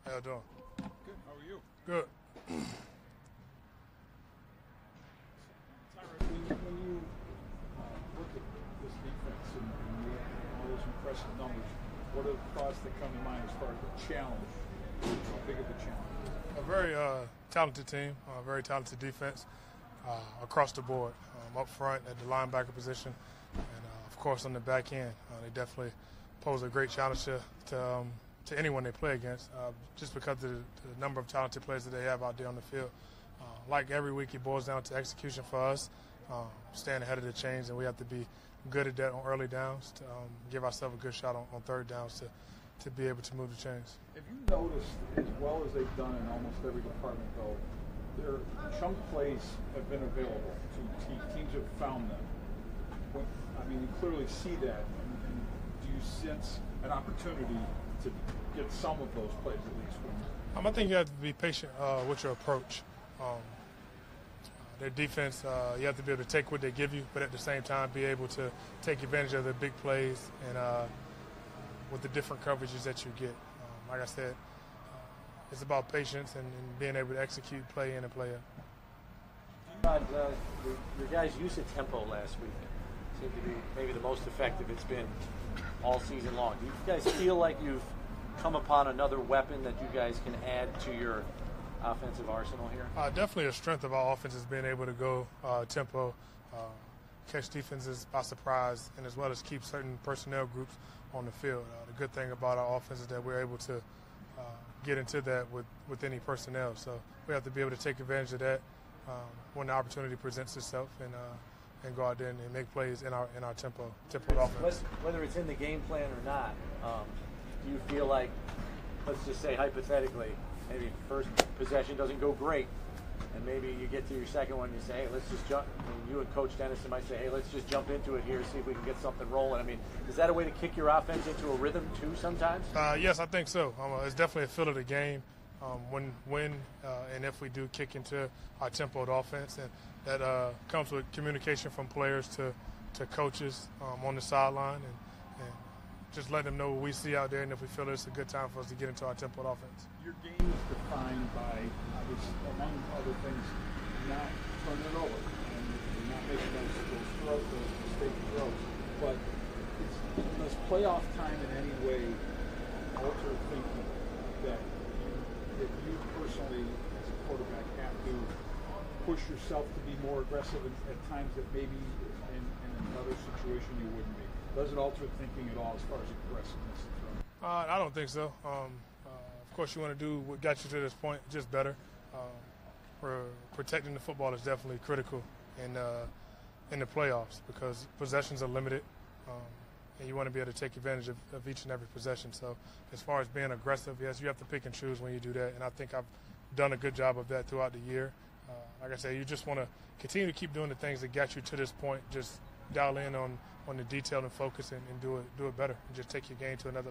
How you doing? Good. How are you? Good. Tyrod, when you look at this defense and you have all those impressive numbers, what are the thoughts that come to mind as far as the challenge? How big of a challenge? A very talented team, very talented defense across the board, up front at the linebacker position, and of course on the back end. They definitely pose a great challenge to anyone they play against, just because of the number of talented players that they have out there on the field. Like every week, it boils down to execution for us, staying ahead of the chains, and we have to be good at that on early downs to give ourselves a good shot on third downs to be able to move the chains. Have you noticed, as well as they've done in almost every department, though, their chunk plays have been available to teams. Teams have found them. You clearly see that. And do you sense an opportunity to get some of those plays at least? I think you have to be patient with your approach. Their defense, you have to be able to take what they give you, but at the same time be able to take advantage of the big plays and with the different coverages that you get. Like I said, it's about patience and being able to execute play in and play out. Your guys' use of tempo last week seemed to be maybe the most effective it's been all season long. Do you guys feel like you've come upon another weapon that you guys can add to your offensive arsenal here? Definitely a strength of our offense is being able to go tempo, catch defenses by surprise, and as well as keep certain personnel groups on the field. The good thing about our offense is that we're able to get into that with any personnel. So we have to be able to take advantage of that when the opportunity presents itself and go out there and make plays in our tempo offense. Whether it's in the game plan or not, do you feel like, let's just say hypothetically, maybe first possession doesn't go great, and maybe you get to your second one and you say, hey, let's just jump. You and Coach Dennison might say, hey, let's just jump into it here, see if we can get something rolling. Is that a way to kick your offense into a rhythm too sometimes? Yes, I think so. It's definitely a feel of the game when and if we do kick into our tempoed offense. And that comes with communication from players to coaches on the sideline and just let them know what we see out there and if we feel it's a good time for us to get into our tempoed offense. Your game is defined by, among other things, not turning it over and not making those mistake throws. But does playoff time in any way alter thinking that you personally, as a quarterback, have to push yourself to be more aggressive at times that maybe in another situation you wouldn't be? Does it alter thinking at all as far as aggressiveness? I don't think so. Of course, you want to do what got you to this point just better. Protecting the football is definitely critical in the playoffs because possessions are limited, and you want to be able to take advantage of each and every possession. So as far as being aggressive, yes, you have to pick and choose when you do that, and I think I've done a good job of that throughout the year. Like I said, you just want to continue to keep doing the things that got you to this point, just dial in on the detail and focus and do it better and just take your game to another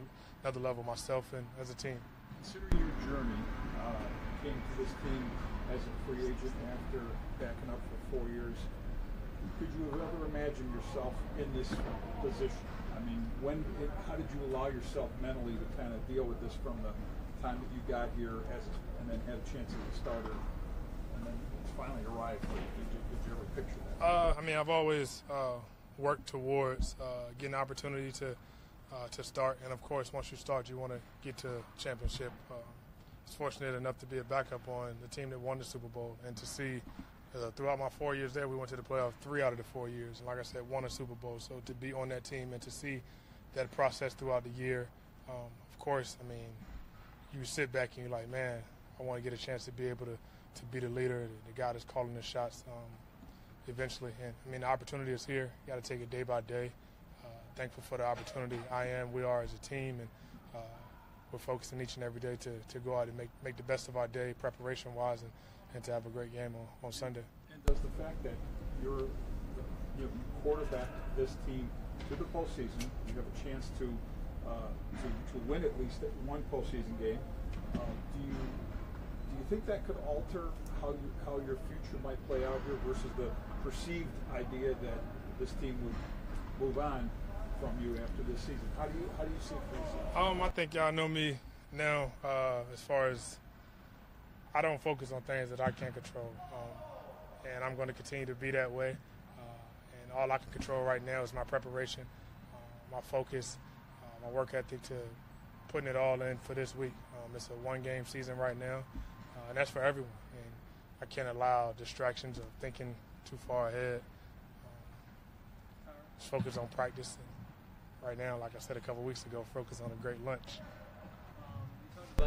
level, myself and as a team. Considering your journey, came to this team as a free agent after backing up for 4 years, could you have ever imagined yourself in this position? How did you allow yourself mentally to kind of deal with this from the time that you got here and then had a chance as a starter and then it's finally arrived? Did you ever picture that? I've always worked towards getting an opportunity to start, and of course, once you start, you want to get to championship. I was fortunate enough to be a backup on the team that won the Super Bowl, and to see throughout my 4 years there, we went to the playoffs 3 out of the 4 years, and like I said, won a Super Bowl. So to be on that team and to see that process throughout the year, of course, you sit back and you're like, man, I want to get a chance to be able to be the leader, the guy that's calling the shots eventually. And the opportunity is here. You got to take it day by day. Thankful for the opportunity. We are as a team, and we're focusing each and every day to go out and make the best of our day preparation-wise and to have a great game on Sunday. And does the fact that you quarterback this team to the postseason, you have a chance to win at least one postseason game, do you think that could alter how your future might play out here versus the perceived idea that this team would move on from you after this season? How do you see it for yourself? I think y'all know me now, as far as I don't focus on things that I can't control, and I'm going to continue to be that way. And all I can control right now is my preparation, my focus, my work ethic to putting it all in for this week. It's a one-game season right now, and that's for everyone. And I can't allow distractions of thinking too far ahead. Just focus on practice. And right now, like I said a couple weeks ago, focus on a great lunch. You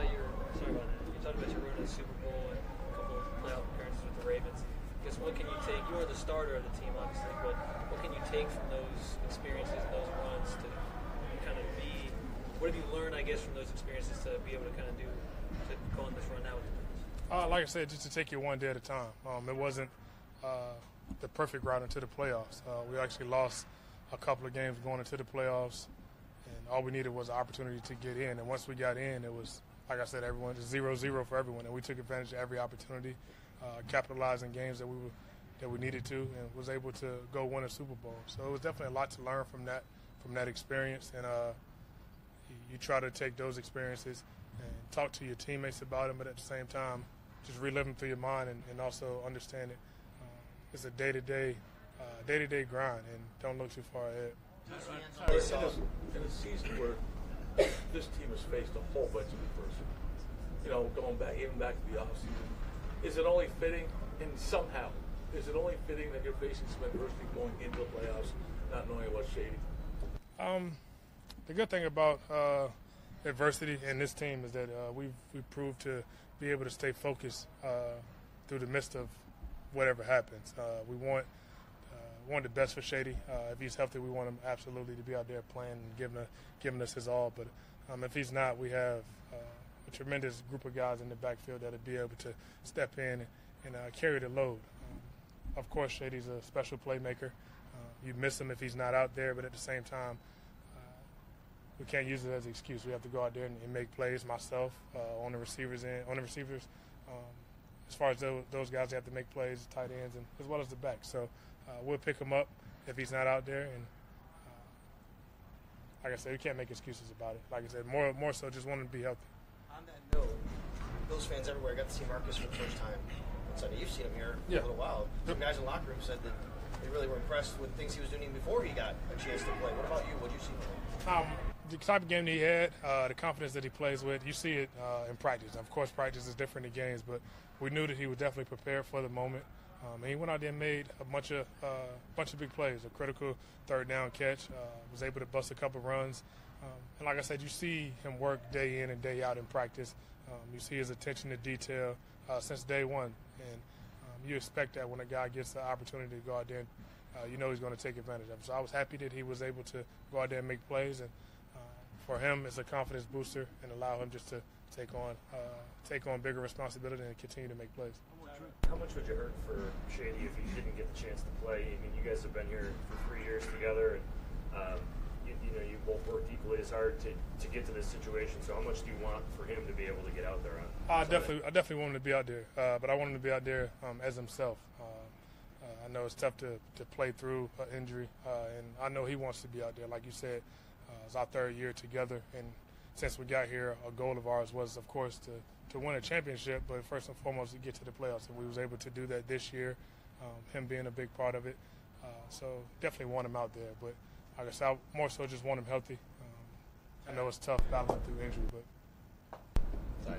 talked about your run to the Super Bowl and a couple of playoff appearances with the Ravens. I guess what can you take? You are the starter of the team, obviously, but what can you take from those experiences and those runs to kind of be? What have you learned, I guess, from those experiences to be able to kind of go on this run now with the Ravens? Like I said, just to take it one day at a time. It wasn't the perfect route into the playoffs. We actually lost a couple of games going into the playoffs, and all we needed was an opportunity to get in. And once we got in, it was, like I said, everyone just 0-0 for everyone, and we took advantage of every opportunity, capitalizing games that we needed to, and was able to go win a Super Bowl. So it was definitely a lot to learn from that experience, and you try to take those experiences and talk to your teammates about them, but at the same time, just relive them through your mind and also understand it. It's a day-to-day grind, and don't look too far ahead. In a season where this team has faced a whole bunch of adversity, going back to the offseason, is it only fitting, and somehow, is it only fitting that you're facing some adversity going into the playoffs, not knowing what's Shady? The good thing about adversity in this team is that we've proved to be able to stay focused through the midst of whatever happens. We want the best for Shady. If he's healthy, we want him absolutely to be out there playing and giving us his all. But if he's not, we have a tremendous group of guys in the backfield that will be able to step in and carry the load. Of course, Shady's a special playmaker. You miss him if he's not out there, but at the same time, we can't use it as an excuse. We have to go out there and make plays. Myself, on the receivers, as far as those guys, they have to make plays, tight ends, and as well as the back. So we'll pick him up if he's not out there. And like I said, we can't make excuses about it. Like I said, more so just wanting to be healthy. On that note, Bills fans everywhere got to see Marcus for the first time on Sunday. You've seen him here for a little while. Some guys in the locker room said that they really were impressed with things he was doing even before he got a chance to play. What about you? What did you see from him? The type of game that he had, the confidence that he plays with, you see it in practice. Of course, practice is different than games, but we knew that he was definitely prepared for the moment. And he went out there and made a bunch of big plays, a critical third down catch, was able to bust a couple runs. And like I said, you see him work day in and day out in practice. You see his attention to detail since day one. And you expect that when a guy gets the opportunity to go out there, you know he's going to take advantage of it. So I was happy that he was able to go out there and make plays. And for him, it's a confidence booster and allow him just to take on bigger responsibility and continue to make plays. How much would you hurt for Shady if he didn't get the chance to play? I mean, you guys have been here for 3 years together, and you both worked equally as hard to get to this situation. So how much do you want for him to be able to get out there on Sunday? I definitely want him to be out there, but I want him to be out there as himself. I know it's tough to play through an injury, and I know he wants to be out there. Like you said, it's our third year together, and since we got here, a goal of ours was, of course, to win a championship, but first and foremost to get to the playoffs, and we was able to do that this year, him being a big part of it. So definitely want him out there, but like I said, I more so just want him healthy. I know it's tough battling through injury, but. Sorry.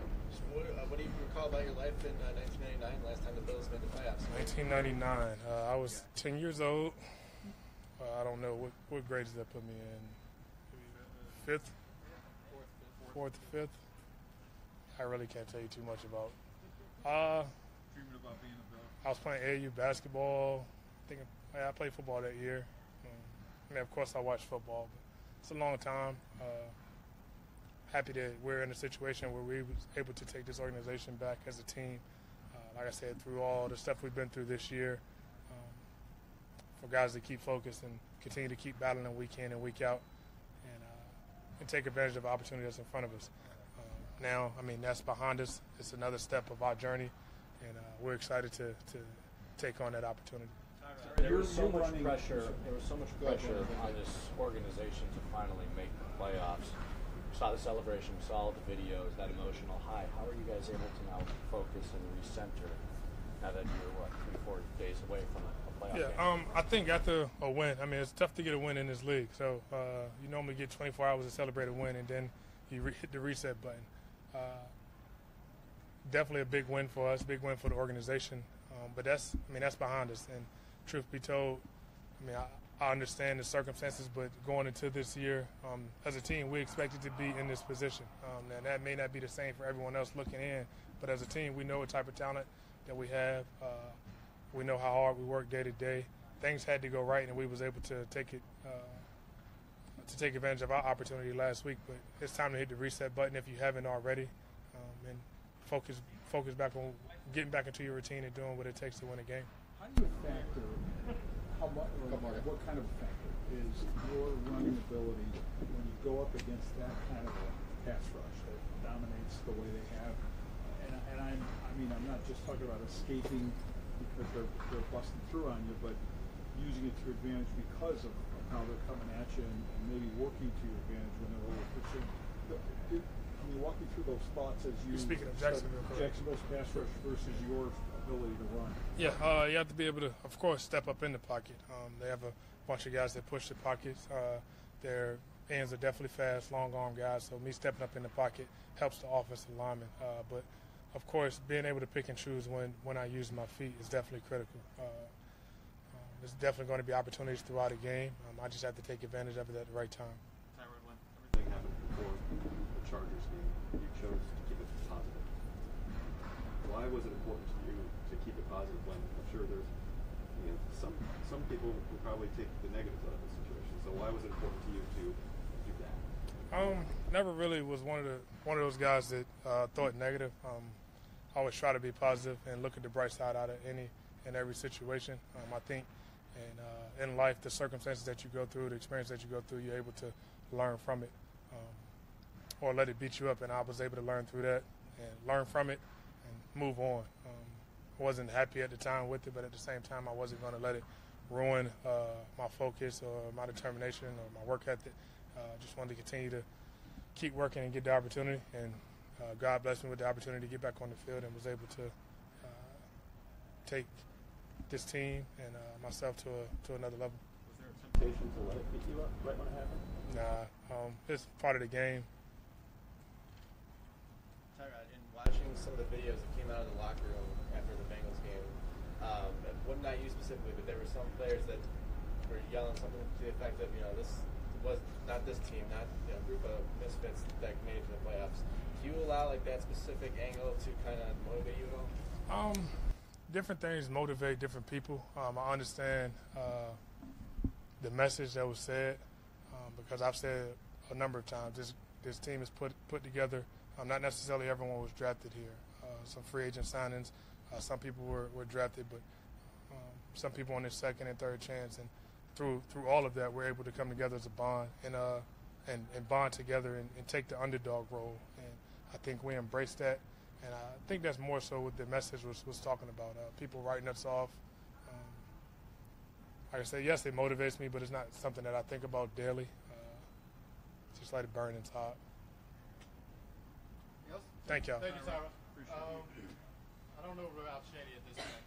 What do you recall about your life in 1999, last time the Bills made the playoffs? 1999. I was 10 years old. I don't know what grade does that put me in. Fifth? Fourth, fifth. I really can't tell you too much about. Dreaming about being a Bill. I was playing AAU basketball. I played football that year. Of course, I watched football, but it's a long time. Happy that we're in a situation where we was able to take this organization back as a team. Like I said, through all the stuff we've been through this year, for guys to keep focused and continue to keep battling week in and week out, and take advantage of the opportunity that's in front of us. Now, that's behind us. It's another step of our journey, and we're excited to take on that opportunity. There was so much pressure on this organization to finally make the playoffs. saw the celebration, saw the videos, that emotional high. How are you guys able to now focus and recenter now that you're 3-4 days away from a playoff game? I think after a win, I mean, it's tough to get a win in this league. So you normally get 24 hours to celebrate a win, and then you hit the reset button. Definitely a big win for us, big win for the organization. But that's behind us. And truth be told, I understand the circumstances, but going into this year, as a team, we expected to be in this position. And that may not be the same for everyone else looking in, but as a team, we know what type of talent that we have. We know how hard we work day to day. Things had to go right, and we was able to take advantage of our opportunity last week. But it's time to hit the reset button if you haven't already, and focus back on getting back into your routine and doing what it takes to win a game. How do you factor what kind of factor is your running ability when you go up against that kind of a pass rush that dominates the way they have? And I'm not just talking about escaping because they're busting through on you, but using it to your advantage because of how they're coming at you and maybe working to your advantage when they're over pitching. Walk me through those thoughts as you. You're speaking of Jacksonville. Jacksonville's pass rush versus your ability to run. Yeah, you have to be able to, of course, step up in the pocket. They have a bunch of guys that push the pockets. Their ends are definitely fast, long-arm guys. So me stepping up in the pocket helps the offensive lineman. But of course, being able to pick and choose when I use my feet is definitely critical. There's definitely going to be opportunities throughout the game. I just have to take advantage of it at the right time. Tyrod, when everything happened before the Chargers game, you chose to keep it positive. Why was it important to you to keep it positive when I'm sure there's some people would probably take the negatives out of the situation? So why was it important to you to do that? Never really was one of those guys that thought negative. I always try to be positive and look at the bright side out of any and every situation. I think in life, the circumstances that you go through, the experience that you go through, you're able to learn from it or let it beat you up. And I was able to learn through that and learn from it and move on. I wasn't happy at the time with it, but at the same time, I wasn't going to let it ruin my focus or my determination or my work ethic. Just wanted to continue to keep working and get the opportunity. And God blessed me with the opportunity to get back on the field and was able to take this team and myself to another level. Was there a temptation to let it beat you up right when it happened? Nah, it's part of the game. Tyrod, in watching some of the videos that came out of the locker room after the Bengals game, not you specifically, but there were some players that were yelling something to the effect of, this was not this team, not a group of misfits that made it to the playoffs. Do you allow that specific angle to kind of motivate you at all? Different things motivate different people. I understand the message that was said because I've said a number of times this team is put together. Not necessarily everyone was drafted here. Some free agent signings. Some people were drafted, but some people on their second and third chance. And through all of that, we're able to come together as a bond and bond together and take the underdog role. And I think we embrace that. And I think that's more so what the message was talking about. People writing us off. Like I said, yes, it motivates me, but it's not something that I think about daily. Just let it burn inside. Yes? Thank y'all. Thank you, Tyrod. I don't know about Shady at this point.